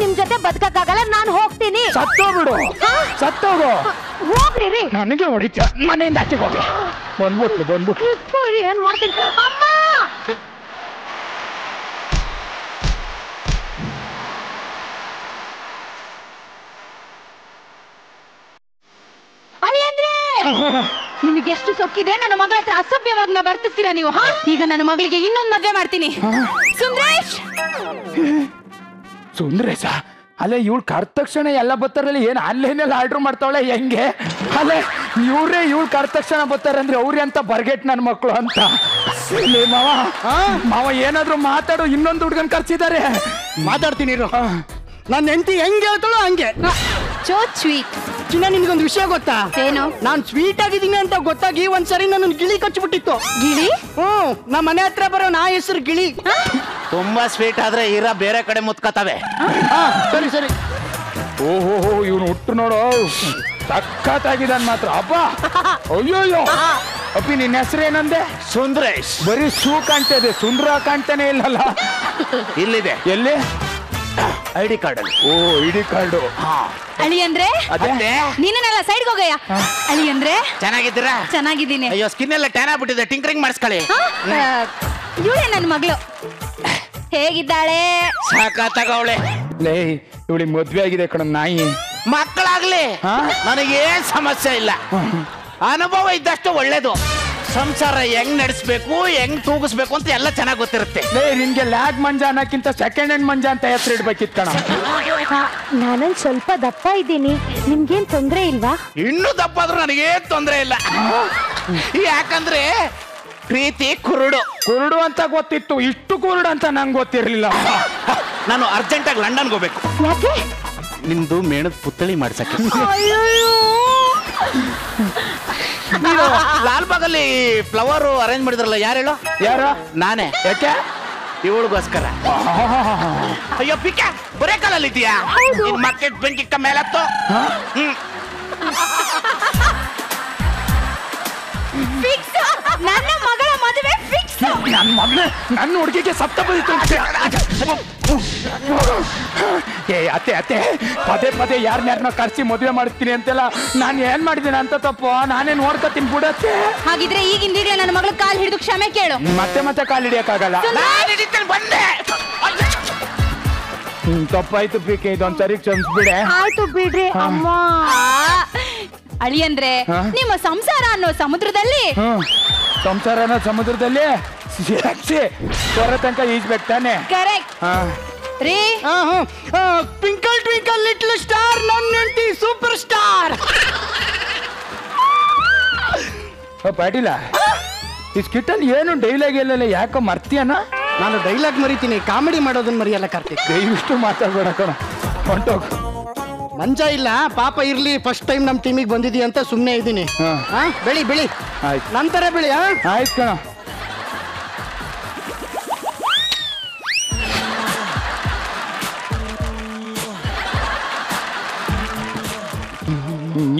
ನಿಮ್ ಜೊತೆ ಬದುಕಕ್ಕಾಗಲ್ಲ, ನಾನು ಹೋಗ್ತೀನಿ. ಸತ್ತೋಗ್ಬಿಡು, ಸತ್ತೋಗು. ಹೋಗ್ರಿ. ನನಗೆ ಹೊಡಿತ, ಮನೆಯಿಂದ ಆಚೆಗೆ ಹೋಗಿ. ಬಂದ್ಬಿಟ್ಲು. ಏನ್ ಮಾಡ್ತೀನಿ ಅಮ್ಮ. ನಿಮಗೆ ಎಷ್ಟು ಸೊಕ್ಕಿದೆ ನನ್ನ ಮಗಳ ಹತ್ರ ಅಸಭ್ಯವಾಗಿ ಬರ್ತಿಸ್ತೀರಾ ನೀವು? ಈಗ ನನ್ನ ಮಗಳಿಗೆ ಇನ್ನೊಂದು ಮದುವೆ ಮಾಡ್ತೀನಿ. ಸುಂದ್ರೇಶ ಅಲ್ಲೇ ಇವಳು ಕರ್ದ ತಕ್ಷಣ ಎಲ್ಲ ಬರ್ತಾರಲ್ಲಿ ಏನ್ ಆನ್ಲೈನಲ್ಲಿ ಆರ್ಡರ್ ಮಾಡ್ತಾವಳೆ ಹೆಂಗೆ? ಅಲ್ಲೇ ಇವ್ರೇ ಇವಳು ಕರ್ದ ತಕ್ಷಣ ಬರ್ತಾರೆ ಅಂದ್ರೆ ಅವ್ರೆ ಅಂತ ಬರ್ಗೆಟ್ ನನ್ನ ಮಕ್ಕಳು ಅಂತ. ಮಾವ ಏನಾದ್ರು ಮಾತಾಡು, ಇನ್ನೊಂದು ಹುಡುಗನ್ ಕರ್ಸಿದ್ದಾರೆ. ಮಾತಾಡ್ತೀನಿ. ನನ್ನ ಹೆಂಡತಿ ಹೆಂಗೆ ಹೇಳ್ತಾಳೋ ಹಂಗೆ. So sweet. ಚಿನ್ನ, ನಿನ್ಗೊಂದು ವಿಷಯ ಗೊತ್ತಾ? ಏನು? ನಾನ್ ಸ್ವೀಟ್ ಆಗಿದ್ದೀನಿ ಅಂತ ಗೊತ್ತಾಗಿ ಒಂದ್ಸರಿ ನನ್ನ ಗಿಳಿ ಕಚ್ಚಿಬಿಟ್ಟಿತ್ತು. ಗಿಳಿ? ನಮ್ಮ ಮನೆ ಹತ್ರ ಬರೋ ನಾ ಹೆಸರು ಗಿಳಿ. ತುಂಬಾ ಸ್ವೀಟ್ ಆದ್ರೆ ಇರ ಬೇರೆ ಕಡೆ ಮುತ್ಕತವೆ. ಸರಿ ಸರಿ. ಓಹೋ ಇವನು ಹುಟ್ಟು ನೋಡು, ಸಖತ್ತಾಗಿದ್ದಾನ ಮಾತ್ರ. ಅಪ್ಪ ಅಯ್ಯೋಯ್ಯೋ. ಅಪ್ಪಿ ನಿನ್ನ ಹೆಸರು ಏನಂದೆ? ಸುಂದ್ರೇಶ್. ಬರೀ ಶೂ ಕಾಣ್ತದೆ, ಸುಂದರ ಕಾಣ್ತಾನೆ ಇಲ್ಲಲ್ಲ. ಇಲ್ಲಿದೆ. ಎಲ್ಲಿ? ಐಡಿ ಕಾರ್ಡ್ ಅಲ್ಲಿ. ಓ ಐಡಿ ಕಾರ್ಡು. ಅಳಿ ಅಂದ್ರೆ ನೀನಲ್ಲ ಸೈಡ್ಗೆ ಹೋಗಯ್ಯ. ಅಳಿ ಅಂದ್ರೆ ಚೆನ್ನಾಗಿದ್ದೀರಾ? ಚೆನ್ನಾಗಿದ್ದೀನಿ. ಅಯ್ಯೋ ಸ್ಕಿನ್ ಎಲ್ಲ ಟ್ಯಾನ್ ಆಗ್ಬಿಟ್ಟಿದೆ, ಟಿಂಕರಿಂಗ್ ಮಾಡಿಸ್ಕೊಳ್ಳಿ. ಇವಳೇ ನನ್ನ ಮಗಳು. ಹೇಗಿದ್ದಾಳೆ? ಸಾಕಾಗವಳೆ. ಲೇ ಇವಳಿಗೆ ಮದ್ವೆ ಆಗಿದೆ ಕಣ ನಾಯಿ. ಮಕ್ಕಳಾಗ್ಲಿ ನನಗೇನ್ ಸಮಸ್ಯೆ ಇಲ್ಲ. ಅನುಭವ ಇದ್ದಷ್ಟು ಒಳ್ಳೇದು. ಸಂಸಾರ ಹೆಂಗ್ ನಡೆಸ್ಬೇಕು, ಹೆಂಗ್ ತೂಗಿಸ್ಬೇಕು ಅಂತ ಎಲ್ಲ ಚೆನ್ನಾಗಿ ಗೊತ್ತಿರುತ್ತೆ. ನಿನ್ಗೆ ಲ್ಯಾಗ್ ಮಂಜ ಅನ್ನಕ್ಕಿಂತ ಸೆಕೆಂಡ್ ಹ್ಯಾಂಡ್ ಮಂಜ ಅಂತ ಹೆಸರು ಇಡ್ಬೇಕಿತ್ತು ಕಣ. ನಾನೊಂದ್ ಸ್ವಲ್ಪ ದಪ್ಪ ಇದ್ದೀನಿ, ನಿಮ್ಗೇನ್ ತೊಂದ್ರೆ ಇಲ್ವಾ? ಇನ್ನೂ ದಪ್ಪ ಆದ್ರೂ ನನಗೇನ್ ತೊಂದ್ರೆ ಇಲ್ಲ. ಯಾಕಂದ್ರೆ ಪ್ರೀತಿ ಕುರುಡು ಅಂತ ಗೊತ್ತಿತ್ತು, ಇಷ್ಟು ಕುರುಡು ಅಂತ ನಂಗೆ ಗೊತ್ತಿರ್ಲಿಲ್ಲ. ನಾನು ಅರ್ಜೆಂಟಾಗಿ ಲಂಡನ್ಗೆ ಹೋಗ್ಬೇಕು. ಯಾಕೆ? ನಿಮ್ದು ಮೇಣದ ಪುತ್ಥಳಿ ಮಾಡ್ಸಕ್ಕೆ. ನೀನು ಲಾಲ್ಬಾಗಲ್ಲಿ ಫ್ಲವರ್ ಅರೇಂಜ್ ಮಾಡಿದ್ರಲ್ಲ, ಯಾರು ಹೇಳು? ಯಾರು? ನಾನೇ. ಯಾಕೆ? ಇವಳಿಗೋಸ್ಕರ. ಅಯ್ಯೋ ಪಿಕ್ಕ, ಬರೇ ಕಾಲಲ್ಲಿ ಇದೆಯಾ? ಮಾರ್ಕೆಟ್ ಬೆಂಕಿಕ್ಕ ಮೇಲತ್ತು. ನನ್ನ ಮಗಳ ಮದುವೆ ಫಿಕ್ಸ್. ನನ್ನ ಹುಡುಗಿಗೆ ಸಪ್ತ ಬಂದಿತ್ತು. ಅತ್ತೆ ಪದೇ ಯಾರನ್ನ ಕರ್ಸಿ ಮದುವೆ ಮಾಡ್ತೀನಿ ಅಂತೆಲ್ಲ ನಾನು ಏನ್ ಮಾಡಿದ್ದೀನಿ ಅಂತ ತಪ್ಪು? ನಾನೇ ನೋಡ್ಕೊತೀನಿ ಬಿಡತ್ತೆ. ಹಾಗಿದ್ರೆ ಈಗಿಂದೀಗಲೇ ನನ್ನ ಮಗಳ ಕಾಲ್ ಹಿಡಿದು ಕ್ಷಮೆ ಕೇಳು. ಮತ್ತೆ ಕಾಲ್ ಹಿಡಿಯಕ್ಕಾಗಲ್ಲ. ಬಂದೆ. ತಪ್ಪಾಯ್ತು ಪಿಕೆ, ಇದೊಂದ್ಸರಿ ಕ್ಷಮಿಸ್ಬಿಡೆ. ಆಯ್ತು ಬಿಡ್ರಿ ಅಮ್ಮ. ಅಳಿ ಅಂದ್ರೆ ನಿಮ್ಮ ಸಂಸಾರ ಅನ್ನೋ ಸಮುದ್ರದಲ್ಲಿ. ಸಂಸಾರನ ಸಮುದ್ರದಲ್ಲಿ ಹೊರ ತನಕ ಈಜ್ಬೇಕು ತಾನೆ? ಕರೆಕ್ಟ್ ರೀ. ಟ್ವಿಂಕಲ್ ಟ್ವಿಂಕಲ್ ಲಿಟಲ್ ಸ್ಟಾರ್, ನನ್ನ ಹೆಂಡತಿ ಸೂಪರ್ ಸ್ಟಾರ್. ಪಾಟೀಲ, ಈ ಸ್ಕಿಟ್ಟಲ್ಲಿ ಏನು ಡೈಲಾಗ್ ಇಲ್ಲ, ಯಾಕೋ ಮರ್ತಿಯನ? ನಾನು ಡೈಲಾಗ್ ಮರಿತೀನಿ, ಕಾಮಿಡಿ ಮಾಡೋದನ್ನ ಮರಿಯಲ್ಲ ಕಾರ್ತಿಕ್. ದಯವಿಷ್ಟು ಮಾತಾಡ್ಬೇಡ ಕಣ, ಹೊಂಟೋಗ್. ಮಂಜ ಇಲ್ಲ ಪಾಪ ಇರ್ಲಿ, ಫಸ್ಟ್ ಟೈಮ್ ನಮ್ಮ ಟೀಮಿಗೆ ಬಂದಿದ್ದೀ ಅಂತ ಸುಮ್ಮನೆ ಇದ್ದೀನಿ. ಬೆಳಿ ಆಯ್ತು, ನಂತರ ಬೆಳಿ. ಆಯ್ತು ಕಣ.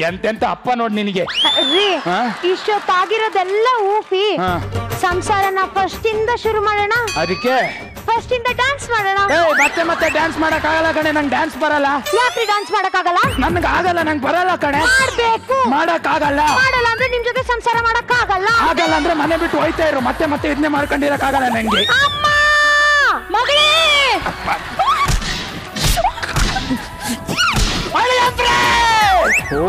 ಎಂತೆಂತ ಅಪ್ಪ ನೋಡ್ ನಿನಗೆ. ಇಷ್ಟೊತ್ತಾಗಿರೋದೆಲ್ಲ ಊಪಿ ಸಂಸಾರನ ಫಸ್ಟ್ ಇಂದ ಶುರು ಮಾಡೋಣ. ಅದಕ್ಕೆ ಫಸ್ಟ್ ಇಂದ ಡ್ಯಾನ್ಸ್ ಮಾಡೋಣ. ಮತ್ತೆ ಡ್ಯಾನ್ಸ್ ಮಾಡಕ್ ಆಗಲ್ಲ ಕಣೆ, ನಂಗೆ ಡ್ಯಾನ್ಸ್ ಬರಲ್ಲ. ಯಾಕ್ರಿ ಡ್ಯಾನ್ಸ್ ಮಾಡಕ್ ಆಗಲ್ಲ? ನನ್ಗೆ ಆಗಲ್ಲ, ನಂಗೆ ಬರಲ್ಲ ಕಣೆ. ಮಾಡ್ಬೇಕು. ಮಾಡಕ್ ಆಗಲ್ಲ ಅಂದ್ರೆ ನಿಮ್ ಜೊತೆ ಸಂಸಾರ ಮಾಡಕ್ ಆಗಲ್ಲ. ಆಗಲ್ಲ ಅಂದ್ರೆ ಮನೆ ಬಿಟ್ಟು ಹೋಯ್ತಾ ಇರು. ಮತ್ತೆ ಇದನ್ನೇ ಮಾಡ್ಕೊಂಡಿರಕ್ ಆಗಲ್ಲ ನಂಗೆ. ಅಮ್ಮ ಮಗಳೇ, ಓ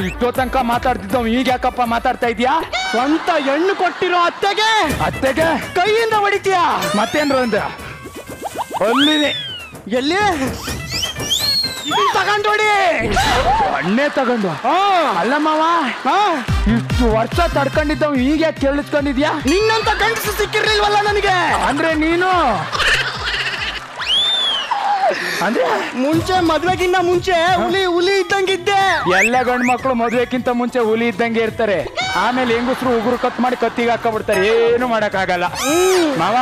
ಇಷ್ಟೋ ತನಕ ಮಾತಾಡ್ತಿದ್ದವ್ ಈಗ ಯಾಕಪ್ಪ ಮಾತಾಡ್ತಾ ಇದೀಯಾ? ಸ್ವಂತ ಹೆಣ್ಣು ಕೊಟ್ಟಿರೋ ಅತ್ತೆಗೆ ಕೈಯಿಂದ ಹೊಡಿತೀಯಾ? ಮತ್ತೇನ್ರ ಅಂದ್ರ ಅಲ್ಲಿದೆ ಎಲ್ಲಿ ತಗೊಂಡು ಹೊಡಿ. ಅಣ್ಣೆ ತಗೊಂಡು. ಅಲ್ಲ ಮಾವ, ಇಷ್ಟು ವರ್ಷ ತಡ್ಕೊಂಡಿದ್ದವ್ ಈಗ ಯಾಕೆ ಕೇಳಿಸ್ಕೊಂಡಿದ್ಯಾ? ನಿನ್ನಂತ ಗಂಡಸು ಸಿಕ್ಕಿರ್ಲಿಲ್ವಲ್ಲ ನನಗೆ. ಅಂದ್ರೆ ನೀನು ಅಂದ್ರೆ ಮುಂಚೆ ಮದ್ವೆಗಿನ್ನ ಮುಂಚೆ ಹುಲಿ ಇದ್ದಂಗಿದ್ದೆ. ಎಲ್ಲ ಗಂಡು ಮಕ್ಕಳು ಮದ್ವೆಕ್ಕಿಂತ ಮುಂಚೆ ಹುಲಿ ಇದ್ದಂಗೆ ಇರ್ತಾರೆ. ಆಮೇಲೆ ಹೆಂಗಸ್ರು ಉಗುರು ಕಟ್ ಮಾಡಿ ಕತ್ತಿಗೆ ಹಾಕಬಿಡ್ತಾರೆ, ಏನು ಮಾಡಕ್ ಆಗಲ್ಲ. ಮಾವ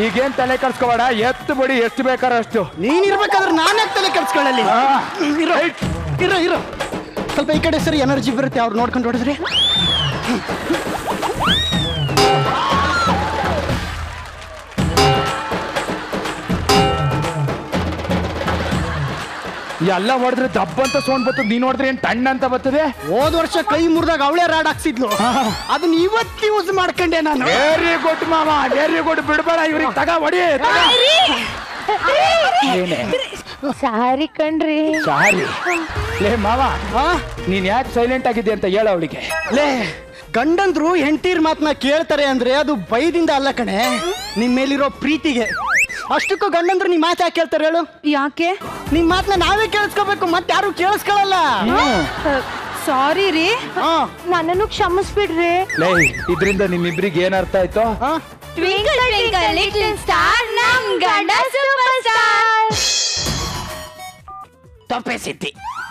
ಈಗೇನ್ ತಲೆ ಕರ್ಸ್ಕೋಬೇಡ, ಎತ್ತು ಬಡಿ ಎಷ್ಟು ಬೇಕಾರ ಅಷ್ಟು. ನೀನ್ ಇರ್ಬೇಕಾದ್ರೆ ನಾನೇ ತಲೆ ಕೆಡ್ಸ್ಕೊಳ್ಳಲಿ. ಇರೋ ಸ್ವಲ್ಪ ಈ ಕಡೆ ಸರಿ, ಎನರ್ಜಿ ಬರುತ್ತೆ. ಅವ್ರು ನೋಡ್ಕೊಂಡು ಹೊಡೆದ್ರಿ. ಎಲ್ಲ ಹೊಡೆದ್ರೆ ದಬ್ಬ ಅಂತ ಸೌಂಡ್ ಬರ್ತದೆ, ನೀನ್ ಹೊಡೆದ್ರೆ ಏನ್ ಟಣ್ಣ ಅಂತ ಬರ್ತದೆ. ಹೋದ್ ವರ್ಷ ಕೈ ಮುರಿದಾಗ ಅವಳೇ ರಾಡ್ ಹಾಕ್ಸಿದ್ಲು, ಅದನ್ನ ಇವತ್ತು ಯೂಸ್ ಮಾಡ್ಕೊಂಡೆ ನಾನು. ವೆರಿ ಗುಡ್ ಮಾಮ, ವೆರಿ ಗುಡ್. ಬಿಡ್ಬೇಡ ಇವ್ರಿಗೆ, ತಗ ಹೊಡಿ. ಸಾರಿ ಕಣ್ರಿ. ಸಾರಿ ಲೇ ಮಾವ, ನೀನ್ ಯಾಕೆ ಸೈಲೆಂಟ್ ಆಗಿದ್ದೆ ಅಂತ ಹೇಳ ಅವಳಿಗೆ. ಲೇ, ಗಂಡಂದ್ರು ಹೆಂಡತಿರ್ ಮಾತನ್ನ ಕೇಳ್ತಾರೆ ಅಂದ್ರೆ ಅದು ಭಯದಿಂದ ಅಲ್ಲ ಕಣೆ, ನಿಮ್ ಮೇಲಿರೋ ಪ್ರೀತಿಗೆ. ಅಷ್ಟಕ್ಕೂ ಗಂಡಂದ್ರು ನಿಮ್ ಮಾತು ಯಾಕೆ ಕೇಳ್ತಾರೆ ಹೇಳು? ಯಾಕೆ? ನಿಮ್ ಮಾತನ್ನ ನಾವೇ ಕೇಳಿಸ್ಕೋಬೇಕು, ಮತ್ತೆ ಯಾರು ಕೇಳಿಸ್ಕೊಳ್ಳಲ್ಲ. ಸಾರಿ ರೀ, ನನ್ನನ್ನು ಕ್ಷಮಿಸ್ಬಿಡ್ರಿ. ಲೇ, ಇದ್ರಿಂದ ನಿಮ್ಮಿಬ್ರಿಗೆ ಏನ್ ಅರ್ಥ ಆಯ್ತು? ಟ್ವಿಂಕಲ್ ಟ್ವಿಂಕಲ್ ಲಿಟಲ್ ಸ್ಟಾರ್, ನಮ್ ಗಂಡ ಸೂಪರ್ ಸ್ಟಾರ್. ತೊಪ್ಪೆ ಸಿದ್ದಿ,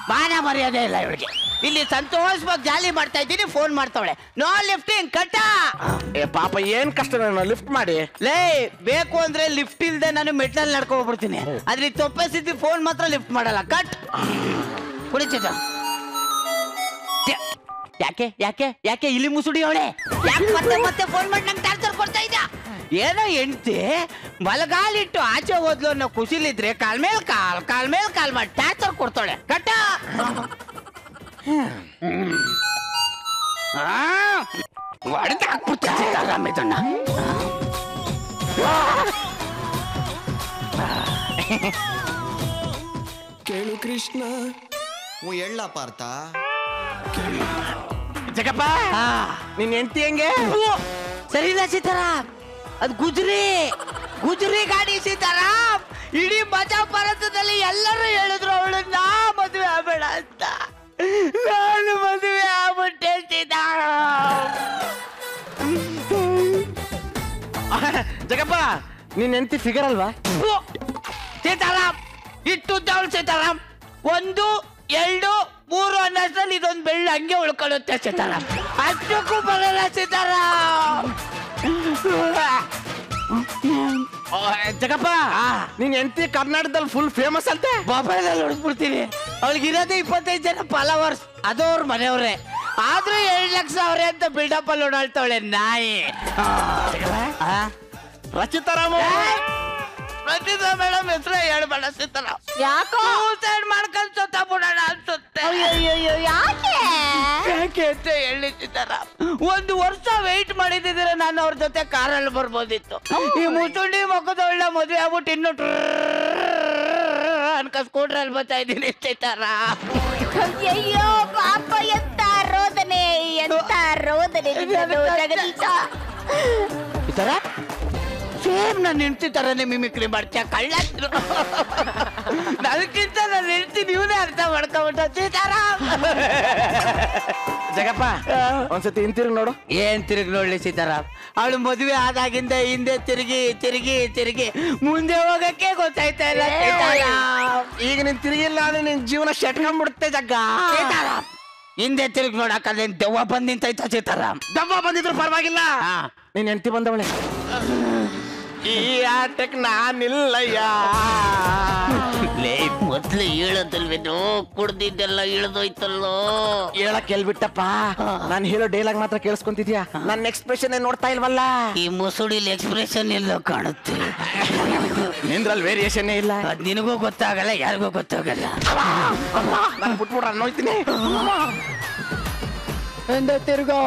ಮಾನ ಮರ್ಯಾದೆ ಇಲ್ಲ ಇವಳಿಗೆ. ಇಲ್ಲಿ ಸಂತೋಷವಾಗಿ ಜಾಲಿ ಮಾಡ್ತಾ ಇದ್ದೀನಿ, ಫೋನ್ ಮಾಡ್ತಾವಳೆ. ನೋ ಲಿಫ್ಟಿಂಗ್ ಕಟ್ಟ. ಏ ಪಾಪ, ಏನ್ ಕಷ್ಟ ನಾನು ಲಿಫ್ಟ್ ಮಾಡಿ. ಲೇ, ಬೇಕು ಅಂದ್ರೆ ಲಿಫ್ಟ್ ಇಲ್ದೆ ನಾನು ಮೆಟ್ಲಲ್ಲಿ ನಡ್ಕೊ ಹೋಗ್ಬಿಡ್ತೀನಿ. ಆದ್ರೆ ಈ ತೊಪ್ಪೆ ಸಿದ್ದಿ ಫೋನ್ ಮಾತ್ರ ಲಿಫ್ಟ್ ಮಾಡಲ್ಲ. ಕಟ್. ಕುಡಿಚಿದ. ಯಾಕೆ ಯಾಕೆ ಯಾಕೆ ಇಲ್ಲಿ ಮುಸುಡಿ ಅವಳೆ? ಯಾಕೆ ಮತ್ತೆ ಮತ್ತೆ ಫೋನ್ ಮಾಡಿ ನಂಗೆ ಟಾರ್ಚರ್ ಕೊಡ್ತಾ ಇದ್ದ? ಏನೋ ಹೆಂಡ್ತಿ ಬಲಗಾಲಿಟ್ಟು ಆಚೆ ಹೋದ್ಲು ಅನ್ನೋ ಖುಷಿಲಿದ್ರೆ ಕಾಲ್ ಮೇಲೆ ಕಾಲ್ ಮಾಡಿ ಟಾರ್ಚರ್ ಕೊಡ್ತಾಳೆ. ಕಟ್ಟ. ಹೊಡೆದು ಹಾಕ್ಬಿಡ್ತೀನಿ ಆರಾಮ ಇದನ್ನ. ಕೇಳು ಕೃಷ್ಣ ಎಳ್ಳ ಪಾರ್ಥ. ಜಗಪ್ಪ, ನಿನ್ ಹೆಂಡತಿ ಹೆಂಗೆ? ಸರಿ ಇಲ್ಲ ಸೀತಾರಾಮ್, ಅದು ಗುಜರಿ ಗಾಡಿ ಸೀತಾರಾಮ್. ಇಡೀ ಮಜಾ ಭಾರತದಲ್ಲಿ ಎಲ್ಲರೂ ಹೇಳಿದ್ರು ಅವಳನ್ನ ಮದುವೆ ಆಗಬೇಡ ಅಂತ. ನಾನು ಮದುವೆ ಆಗ್ಬಿಟ್ಟೆ ಸೀತಾರಾಮ್. ಜಗಪ್ಪ, ನಿನ್ ಹೆಂಡತಿ ಫಿಗರ್ ಅಲ್ವಾ? ಸೀತಾರಾಮ್, ಇಟ್ಟುದ್ದವಳು ಸೀತಾರಾಮ್. 1, 2, 3 ಅನ್ನೋದ್ರಲ್ಲಿ ಇದೊಂದು ಬೆಳ್ಳ ಹಂಗೆ ಉಳ್ಕೊಳ್ಳುತ್ತೆ ಸೀತಾರಾಮ್. ಅಷ್ಟಕ್ಕೂ ಬರಲ್ಲ ಸೀತಾರಾಮ್. ಜಗಪ್ಪ, ನಿನ್ ಹೆಂಡತಿ ಕರ್ನಾಟಕದಲ್ಲಿ ಫುಲ್ ಫೇಮಸ್ ಅಂತೆ. ಮೊಬೈಲಲ್ಲಿ ಹೊಡೆದ್ಬಿಡ್ತೀನಿ. ಅವಳಿಗೆ ಇರೋದೇ 25 ಜನ ಫಾಲೋವರ್ಸ್, ಅದು ಅವ್ರ ಮನೆಯವ್ರೆ. ಆದ್ರೂ 7 ಲಕ್ಷ ಅವ್ರೆ ಅಂತ ಬಿಲ್ಡಪ್ ಅಲ್ಲಿ ಓಡಾಡ್ತಾವಳೆ ನಾಯಿ. ರಚಿತಾರಾಮ, ರಚಿತಾ ಮೇಡಮ್ ಹೆಸರೇ ಹೇಳ್ಬೇಡ ಸೀತಾರಾಮ್. ಯಾಕೋ? ಸೂಸೈಡ್ ಮಾಡ್ಕೊಂಡು ಬಿಡೋಣ ಅನ್ಸುತ್ತೆ. ಯಾಕೆ? ಯಾಕೆ ಅಂತ ಹೇಳಿ ಸೀತಾರಾಮ್, 1 ವರ್ಷ ವೆಯ್ಟ್ ಮಾಡಿದ್ರೆ ನಾನು ಅವ್ರ ಜೊತೆ ಕಾರಲ್ಲಿ ಬರ್ಬೋದಿತ್ತು. ಈ ಮುಸುಂಡಿ ಮಕ್ಕದೊಳ್ಳ ಮದುವೆ ಆಗ್ಬಿಟ್ಟು ಇನ್ನು ಅನ್ಕ ಸ್ಕೂಟ್ರಲ್ಲಿ ಬರ್ತಾ ಇದ್ದೀನಿ ಸೀತಾರಾಮ್. ಅಯ್ಯೋ ಪಾಪ, ಎಂತ ರೋದನೆ, ಎಂತ ರೋದನೆ ಜಗದೀಶ. ಸೀತಾರಾಮ್, ಸೇಮ್ ನಾನು ಹೆಂಡ್ತಿ ತರನೇ ಮಿಮಿಕ್ರಿ ಮಾಡ್ತೀಯ ಕಳ್ಳ. ಅದಕ್ಕಿಂತ ನಾನು ಹೆಂಡ್ತಿ ನೀವೇ ಅರ್ಥ ಮಾಡ್ಕೊಂಬಿಟ್ಟ ಸೀತಾರಾಮ್. ಜಗಪ್ಪ, ಒಂದ್ಸತಿ ಹಿಂತಿರುಗಿ ನೋಡು. ಏನ್ ತಿರುಗಿ ನೋಡ್ಲಿ ಸೀತಾರಾಮ್? ಅವಳು ಮದುವೆ ಆದಾಗಿಂದ ಹಿಂದೆ ತಿರುಗಿ ಮುಂದೆ ಹೋಗಕ್ಕೆ ಗೊತ್ತಾಯ್ತಾ ಇಲ್ಲ ಸೀತಾರಾಮ್. ಈಗ ನೀನ್ ತಿರುಗಿಲ್ಲ ಅಂದ್ರೆ ನಿನ್ ಜೀವನ ಶಟ್ಕೊಂಡ್ಬಿಡುತ್ತೆ ಜಗ್ಗ. ಸೀತಾರಾಮ್, ಹಿಂದೆ ತಿರುಗಿ ನೋಡಕ್ಕಲ್ಲಿ ದೆವ್ವ ಬಂದ್ ನಿಂತೈತ ಸೀತಾರಾಮ್. ದವ್ವ ಬಂದಿದ್ರು ಪರವಾಗಿಲ್ಲ, ನೀನ್ ಹೆಂಡತಿ ಬಂದವಳೆ. ಈ ಆಟಕ್ ನಾನಿಲ್ಲಯ್ಯ. ಮೊದ್ಲು ಹೇಳೋದಲ್ವೇನೋ, ಕುಡ್ದಿದ್ದೆಲ್ಲ ಇಳಿದೋಯ್ತಲ್ಲೋ. ಹೇಳಕ್ ಹೇಳ್ಬಿಟ್ಟಪ್ಪ, ನಾನು ಹೇಳೋ ಡೈಲಾಗ್ ಮಾತ್ರ ಕೇಳಿಸ್ಕೊಂತಿದ್ಯಾ? ನನ್ನ ಎಕ್ಸ್ಪ್ರೆಷನ್ ಏನ್ ನೋಡ್ತಾ ಇಲ್ವಲ್ಲ? ಈ ಮುಸುಡಿಲಿ ಎಕ್ಸ್ಪ್ರೆಷನ್ ಎಲ್ಲೋ ಕಾಣುತ್ತೆ. ನಿಂದ್ರಲ್ಲಿ ವೇರಿಯೇಷನ್ ಇಲ್ಲ. ಅದ್ ನಿನಗೂ ಗೊತ್ತಾಗಲ್ಲ, ಯಾರಿಗೂ ಗೊತ್ತಾಗಲ್ಲ. ನಾನು ಬಿಟ್ಬಿಡ್ರ ಅನ್ನೋಯ್ತೀನಿ. ಎಂದ ತಿರ್ಗೋ,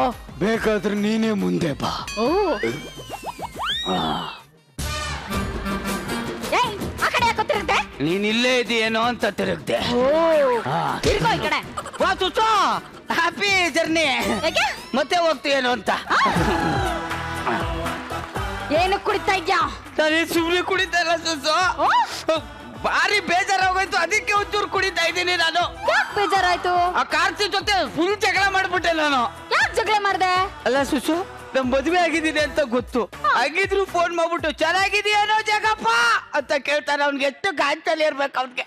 ಬೇಕಾದ್ರೆ ನೀನೇ ಮುಂದೆ ಬಾ. ಆ ಕಡೆ ಯಾಕೋ ತಿರುಗ್ದೆ? ನೀನ್ ಇಲ್ಲೇ ಇದೆಯೇನೋ ಅಂತ ತಿರುಗ್ದೆ. ತಿರ್ಗೋ ಈ ಕಡೆ. ವಾ ಸುಸು, ಹ್ಯಾಪಿ ಜರ್ನಿ. ಯಾಕೆ? ಮತ್ತೆ ಹೋಗ್ತೀಯೇನೋ ಅಂತ. ಏನು ಕುಡಿತಾ ಇದ್ಯಾ? ನಾನು ಸುಮ್ಮನೆ ಕುಡಿತಾ ಇಲ್ಲ ಸುಸು, ಭಾರಿ ಬೇಜಾರಾಗೋಯ್ತು, ಅದಕ್ಕೆ ಒಂಚೂರು ಕುಡಿತಾ ಇದ್ದೀನಿ ನಾನು. ಯಾಕೆ ಬೇಜಾರಾಯ್ತು? ಆ ಕಾರ್ತಿ ಜೊತೆ ಫುಲ್ ಜಗಳ ಮಾಡ್ಬಿಟ್ಟೆ ನಾನು. ಯಾಕೆ ಜಗಳ ಮಾಡ್ದೆ? ಅಲ್ಲ ಸುಸು, ನಮ್ ಮದುವೆ ಆಗಿದ್ದೀನಿ ಅಂತ ಗೊತ್ತು, ಆಗಿದ್ರು ಫೋನ್ ಮಾಡ್ಬಿಟ್ಟು ಚೆನ್ನಾಗಿದೆಯೇನೋ ಜಗಪ್ಪ ಅಂತ ಕೇಳ್ತಾನೆ. ಅವ್ನಿಗೆ ಎಷ್ಟು ಗಾಯತಲ್ಲಿ ಇರ್ಬೇಕು ಅವ್ನಿಗೆ.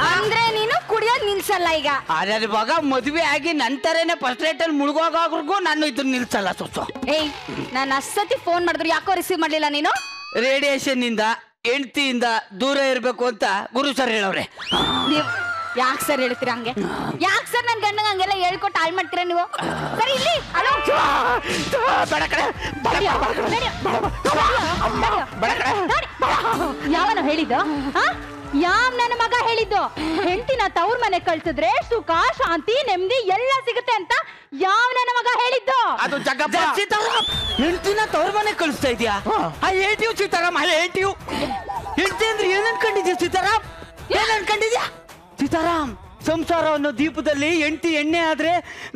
ಅಂದ್ರೆ ನೀನು ಕುಡಿಯೋದ್ ನಿಲ್ಸಲ್ಲ ಈಗ? ಅದ್ರ ಮಗ ಮದುವೆ ಆಗಿ ನಂತರನೇ ಫಸ್ಟ್ ರೇಟ್ ಅಲ್ಲಿ ಮುಳುಗೋಗೋರ್ಗೂ ನಾನು ಇದನ್ನ ನಿಲ್ಸಲ್ಲ ಸುಸು. ಏಯ್, ನಾನು ಅಷ್ಟೊತ್ತಿ ಫೋನ್ ಮಾಡಿದ್ರು ಯಾಕೋ ರಿಸೀವ್ ಮಾಡ್ಲಿಲ್ಲ ನೀನು? ರೇಡಿಯೇಷನ್ ಇಂದ ಹೆಂಡತಿಯಿಂದ ದೂರ ಇರ್ಬೇಕು ಅಂತ ಗುರು ಸರ್ ಹೇಳವ್ರೆ. ನೀವ್ ಯಾಕೆ ಸರ್ ಹೇಳ್ತೀರಾ ಹಂಗೆ? ಯಾಕೆ ಸರ್ ನನ್ ಗಂಡಂಗ ಹಂಗೆಲ್ಲ ಹೇಳ್ಕೊಟ್ಟು ಹಾಳು ಮಾಡ್ತೀರಾ ನೀವು? ಸರಿ ಇಲ್ಲಿ ಅಲೋ, ಯಾವನು ಹೇಳಿದ್ದು? ಯಾವ ನನ್ನ ಮಗ ಹೇಳಿದ್ದು? ಹೇಳಿದ್ದು. ಹೆಂಡತಿನ ತವ್ರ ಮನೆ ಕಳ್ಸಿದ್ರೆ ಸುಖ ಶಾಂತಿ ನೆಮ್ಮದಿ ಎಲ್ಲ ಸಿಗುತ್ತೆ ಅಂತ ಯಾವ ನನ್ನ ಮಗ ಹೇಳಿದ್ದು? ಅದು ಜಗ್ಗಪ್ಪ. ಸೀತಾರಾಮ್ ಹೆಂಡತಿನ ತವ್ರ ಮನೆ ಕಳಿಸ್ತಾ ಇದೆಯಾ? I hate you Sitaram, I hate you. ಹೆಂಡತಿ ಅಂದ್ರೆ ಏನ್ ಅನ್ಕೊಂಡಿದ್ಯಾ ಸೀತಾರಾಮ್? ಏನ್ ಅನ್ಕೊಂಡಿದ್ಯಾ ಸೀತಾರಾಮ್? ಸಂಸಾರ ಅನ್ನೋ ದೀಪದಲ್ಲಿ ಹೆಂಡತಿ ಎಣ್ಣೆ ಆದ್ರೆ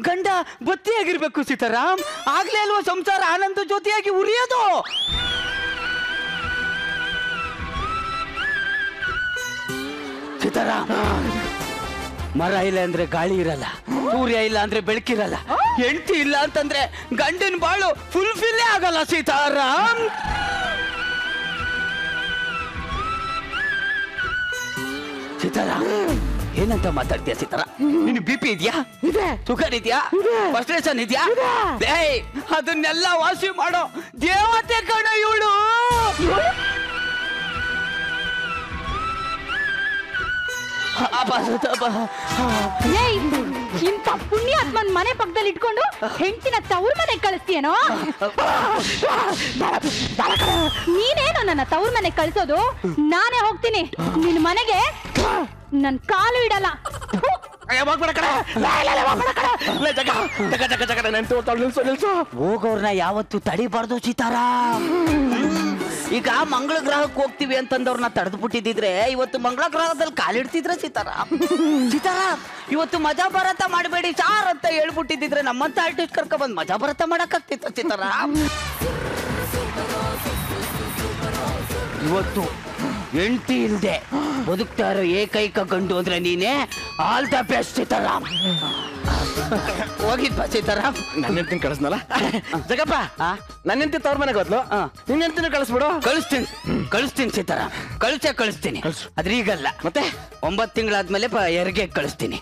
ಗಂಡ ಬತ್ತಿಯಾಗಿರ್ಬೇಕು ಸೀತಾರಾಮ್. ಆಗ್ಲೇ ಅಲ್ವಾ ಸಂಸಾರ ಆನಂದ ಜೊತೆಯಾಗಿ ಉರಿಯೋದು. ಸೀತಾರಾಮ್, ಮರ ಇಲ್ಲ ಅಂದ್ರೆ ಗಾಳಿ ಇರಲ್ಲ, ಸೂರ್ಯ ಇಲ್ಲ ಅಂದ್ರೆ ಬೆಳಕಿರಲ್ಲ, ಹೆಂಡತಿ ಇಲ್ಲ ಅಂತಂದ್ರೆ ಗಂಡನ ಬಾಳು ಫುಲ್ಫಿಲ್ಲೇ ಆಗಲ್ಲ ಸೀತಾರಾಮ್. ಸೀತಾರಾಮ್ ಏನಂತ ಮಾತಾಡ್ತೀಯ ಸೀತಾರಾಮ್? ನಿನ್ BP ಇದೆಯಾ? ಇದೆ. ಶುಗರ್ ಇದೆಯಾ? ಫ್ರಸ್ಟ್ರೇಷನ್ ಇದೆಯಾ? ಅದನ್ನೆಲ್ಲ ವಾಸಿ ಮಾಡೋ ದೇವತೆ ಕಣ ಇವಳು. ಇಂಥ ಪುಣ್ಯಾತ್ಮನ್ ಮನೆ ಪಕ್ಕದಲ್ಲಿ ಇಟ್ಕೊಂಡು ಹೆಂಡತಿನ ತವ್ರ ಮನೆ ಕಳಿಸ್ತೀಯನೋ? ನೀನೇನು ನನ್ನ ತವ್ರ ಮನೆ ಕಳಿಸೋದು? ನಾನೇ ಹೋಗ್ತೀನಿ ನಿನ್ ಮನೆಗೆ, ನನ್ ಕಾಲು ಇಡಲ್ಲ. ಹೋಗೋರ್ನ ಯಾವತ್ತು ತಡಿಬಾರ್ದು ಸೀತಾರಾಮ್. ಈಗ ಮಂಗಳ ಗ್ರಹಕ್ಕೆ ಹೋಗ್ತೀವಿ ಅಂತಂದವ್ರನ್ನ ತಡೆದು ಬಿಟ್ಟಿದ್ರೆ ಇವತ್ತು ಮಂಗಳ ಗ್ರಹದಲ್ಲಿ ಕಾಲಿಡ್ತಿದ್ರೆ ಸೀತಾರಾಮ್. ಸೀತಾರಾಮ್ ಇವತ್ತು ಮಜಾ ಭಾರತ ಮಾಡಬೇಡಿ ಸಾರ್ ಅಂತ ಹೇಳ್ಬಿಟ್ಟಿದ್ರೆ ನಮ್ಮಂತ ಆರ್ಟಿಸ್ಟ್ ಕರ್ಕೊಂಡ್ಬಂದ್ ಮಜಾ ಭಾರತ ಮಾಡಕ್ ಆಗ್ತಿತ್ತು ಸೀತಾರಾಮ್. ಇವತ್ತು ಹೆಂಡತಿ ಇಲ್ದೆ ಬದುಕ್ತಾ ಇರೋ ಏಕೈಕ ಗಂಡು ಅಂದ್ರೆ ನೀನೇ. All the best Sitaram. ಹೋಗಿದ್ಬಾ ಸೀತಾರಾಮ್? ನನ್ನ ಹೆಂಡತಿನ ಕಳಿಸ್ನಲ್ಲ ಜಗಪ್ಪ. ನನ್ನ ಹೆಂಡತಿ ತವ್ರ ಮನೆಗೆ ಹೋದ್ಲು, ನಿನ್ನ ಹೆಂಡತಿನ ಕಳಿಸ್ಬಿಡು. ಕಳಿಸ್ತೀನಿ ಸೀತಾರಾಮ್, ಕಳಿಸ್ತೀನಿ. ಆದ್ರೆ ಈಗಲ್ಲ, ಮತ್ತೆ 9 ತಿಂಗಳಾದ್ಮೇಲೆ ಹೆರಿಗೆ ಕಳಿಸ್ತೀನಿ.